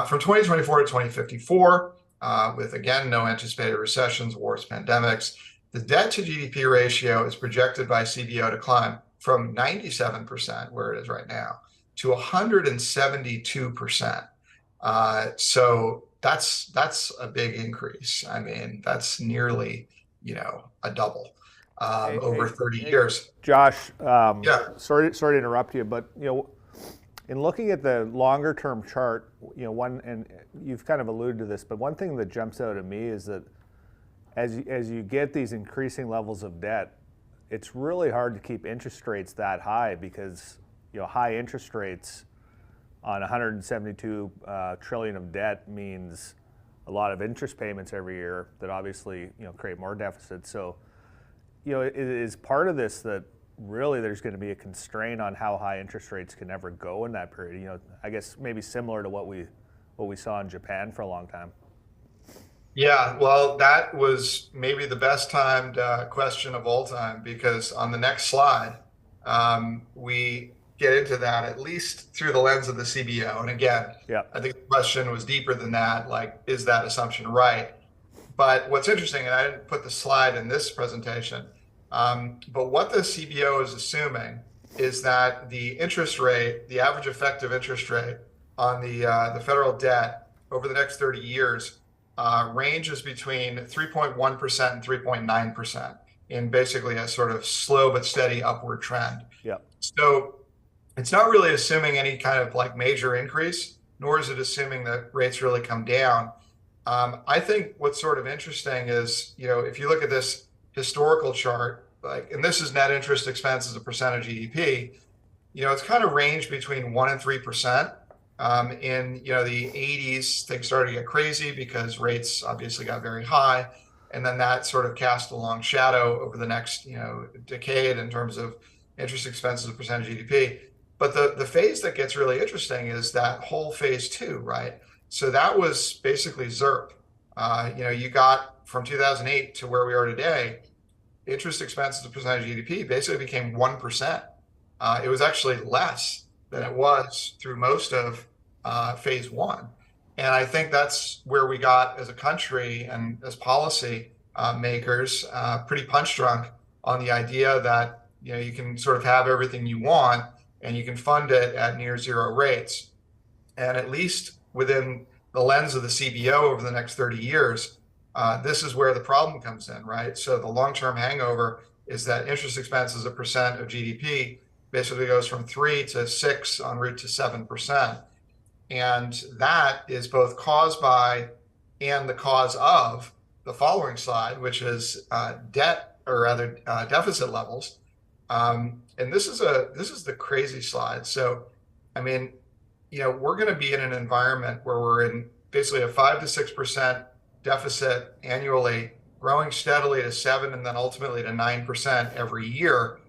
From 2024 to 2054, with again no anticipated recessions, wars, pandemics, the debt to GDP ratio is projected by CBO to climb from 97%, where it is right now, to 172%. So that's a big increase. I mean, that's nearly, a double over 30 years. Josh, Yeah. sorry to interrupt you, but in looking at the longer term chart, one, and you've kind of alluded to this, but one thing that jumps out at me is that as you get these increasing levels of debt, it's really hard to keep interest rates that high because high interest rates on 172 trillion of debt means a lot of interest payments every year that obviously create more deficits. So is part of this that really there's going to be a constraint on how high interest rates can ever go in that period? I guess maybe similar to what we saw in Japan for a long time. Yeah, well, that was maybe the best timed question of all time, because on the next slide, we get into that at least through the lens of the CBO. And again, I think the question was deeper than that, like, is that assumption right? But what's interesting, and I didn't put the slide in this presentation, but what the CBO is assuming is that the interest rate, the average effective interest rate on the federal debt over the next 30 years ranges between 3.1% and 3.9% in basically a sort of slow but steady upward trend. So it's not really assuming any kind of like major increase, nor is it assuming that rates really come down. I think what's sort of interesting is, if you look at this historical chart, and this is net interest expense as a percent of GDP, it's kind of ranged between 1% and 3%. In the 80s, things started to get crazy because rates obviously got very high, and then that sort of cast a long shadow over the next decade in terms of interest expense as a percent of GDP. But the phase that gets really interesting is that whole phase two, right? So that was basically ZIRP. You got from 2008 to where we are today, interest expense as a percent of GDP basically became 1%. It was actually less than it was through most of phase one. And I think that's where we got as a country and as policy makers pretty punch drunk on the idea that you can sort of have everything you want and you can fund it at near zero rates. And at least within the lens of the CBO over the next 30 years, this is where the problem comes in, right? So the long-term hangover is that interest expense as a percent of GDP basically goes from 3 to 6 en route to 7%. And that is both caused by and the cause of the following slide, which is debt, or rather deficit levels. And this is the crazy slide. So, I mean, we're going to be in an environment where we're in basically a 5 to 6% deficit annually, growing steadily to 7 and then ultimately to 9% every year.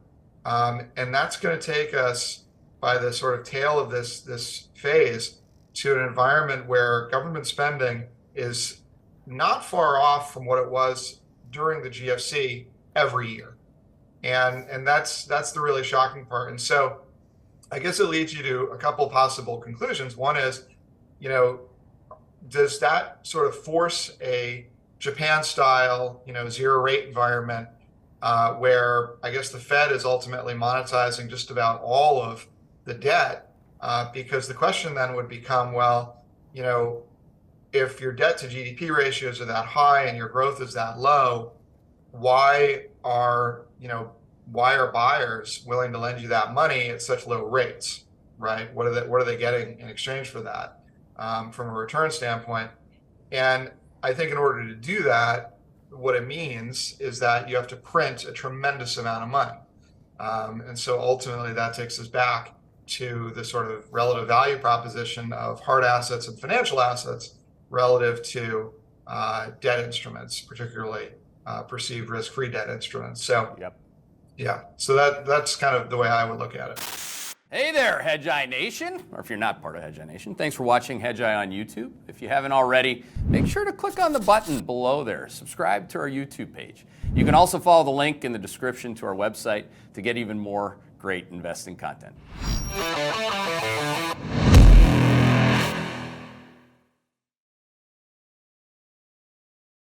And that's going to take us by the sort of tail of this phase to an environment where government spending is not far off from what it was during the GFC every year. And that's the really shocking part. And so I guess it leads you to a couple possible conclusions. One is, does that sort of force a Japan-style, zero rate environment where I guess the Fed is ultimately monetizing just about all of the debt? Because the question then would become, well, if your debt to GDP ratios are that high and your growth is that low, why are buyers willing to lend you that money at such low rates, right? What are they getting in exchange for that from a return standpoint? And I think in order to do that, what it means is that you have to print a tremendous amount of money. And so ultimately that takes us back to the sort of relative value proposition of hard assets and financial assets relative to debt instruments, particularly perceived risk-free debt instruments. So, so that's kind of the way I would look at it. Hey there, Hedgeye Nation, or if you're not part of Hedgeye Nation, thanks for watching Hedgeye on YouTube. If you haven't already, make sure to click on the button below there. Subscribe to our YouTube page. You can also follow the link in the description to our website to get even more great investing content.